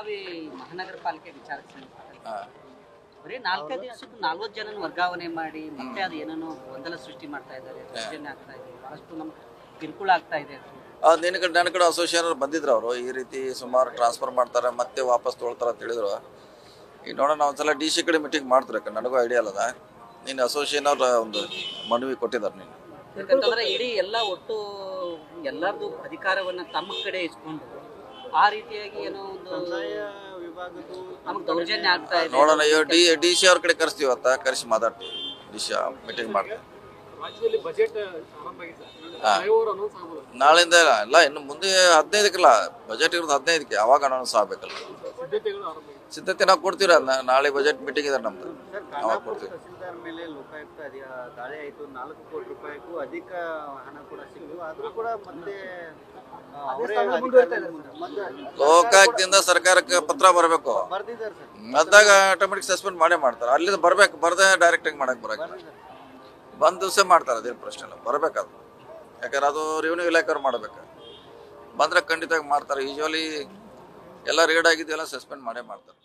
ಬೆಳಗಾವಿ ಮಹಾನಗರ ಪಾಲಿಕೆ ವಿಚಾರಕ್ಕೆ ಬರೀ 4 ದಿವಸಕ್ಕೆ 40 ಜನನ ವರ್ಗಾವಣೆ ಮಾಡಿ ಮತ್ತೆ ಅದು ಏನೇನೋ ಗೊಂದಲ ಸೃಷ್ಟಿ ಮಾಡ್ತಾ ಇದ್ದಾರೆ, ದೌರ್ಜನ್ಯ ಆಗ್ತಾ ಇದೆ, ಬಹಳಷ್ಟು ನಮ್ಗೆ ಕಿರುಕುಳ ಆಗ್ತಾ ಇದೆ. ನನ್ನ ಕಡೆ ಅಸೋಸಿಯೇಷನ್ ಬಂದಿದ್ರು ಅವರು, ಈ ರೀತಿ ಸುಮಾರು ಟ್ರಾನ್ಸ್ಫರ್ ಮಾಡ್ತಾರೆ ಮತ್ತೆ ವಾಪಸ್ ತೊಗೊಳ್ತಾರೆ ಅಂತ ಹೇಳಿದ್ರು. ಈಗ ನೋಡೋಣ, ಒಂದ್ಸಲ DC ಕಡೆ ಮೀಟಿಂಗ್ ಮಾಡ್ತಾರೆ, ನನಗೂ ಐಡಿಯಾ ಅಲ್ಲದ. ನೀನು ಅಸೋಸಿಯೇಷನ್ ಅವ್ರ ಒಂದು ಮನವಿ ಕೊಟ್ಟಿದ್ದಾರೆ. ನೀನು ಯಾಕಂತಂದ್ರೆ ಇಡೀ ಎಲ್ಲ ಒಟ್ಟು ಎಲ್ಲರದು ಅಧಿಕಾರವನ್ನ ತಮ್ಮ ಕಡೆ ಇಸ್ಕೊಂಡು ಆ ರೀತಿಯಾಗಿ ಏನೋ ಒಂದು ನಮಗೆ ದೌರ್ಜನ್ಯ ಆಗ್ತಾ ಇದೆ. ನೋಡೋಣ, DC ಅವ್ರ ಕಡೆ ಕರೆಸ್ತೀವಿ, ಕರೆಸಿ ಮಾತಾಡ್ತೀವಿ. DC ಮೀಟಿಂಗ್ ಮಾಡ್ತೀವಿ. ನಾಳಿಂದ ಇಲ್ಲ, ಇನ್ನು ಮುಂದೆ 15ಕ್ಕಲ್ಲ ಬಜೆಟ್ ಇರೋದು, 15ಕ್ಕೆ ಅವಾಗ ಅನೌನ್ಸ್ ಆಗ್ಬೇಕಲ್ಲ. ಸಿದ್ಧತೆ ನಾವು ಕೊಡ್ತೀವಿ. ನಾಳೆ ಬಜೆಟ್ ಮೀಟಿಂಗ್ ಇದೆ ನಮ್ದು, ಅವಾಗ ಕೊಡ್ತೀವಿ. ತಹಸೀಲ್ದಾರ್ ಮೇಲೆ ಲೋಕಾಯುಕ್ತ ದಾಳಿ ಆಯಿತು, 4 ಕೋಟಿ ರೂಪಾಯಿಗೂ ಅಧಿಕ ಹಣ ಕೂಡ ಸಿಕ್ಕಿತು. ಆದ್ರೂ ಕೂಡ ಮತ್ತೆ ಲೋಕಾಯುಕ್ತದಿಂದ ಸರ್ಕಾರಕ್ಕೆ ಪತ್ರ ಬರಬೇಕು, ಬರ್ದಿದ್ದಾರೆ ಸರ್. ಅದಾಗ ಆಟೋಮೆಟಿಕ್ ಸಸ್ಪೆಂಡ್ ಮಾಡೇ ಮಾಡ್ತಾರೆ. ಅಲ್ಲಿಂದ ಬರ್ಬೇಕು, ಬರ್ದೆ ಡೈರೆಕ್ಟ್ ಆಗಿ ಮಾಡಕ್ ಬರಕ್ಕೆ ಬಂದ್ ದಿವಸ ಮಾಡ್ತಾರೆ. ಅದೇನು ಪ್ರಶ್ನೆ ಇಲ್ಲ, ಬರ್ಬೇಕದು. ಯಾಕಂದ್ರೆ ಅದು ರೆವಿನ್ಯೂ ಇಲಾಖೆಯವ್ರು ಮಾಡ್ಬೇಕು. ಬಂದ್ರೆ ಖಂಡಿತವಾಗಿ ಮಾಡ್ತಾರೆ. ಯೂಶುವಲಿ ಎಲ್ಲ ರೇಡ್ ಆಗಿದ್ದೆಲ್ಲ ಸಸ್ಪೆಂಡ್ ಮಾಡೇ ಮಾಡ್ತಾರೆ.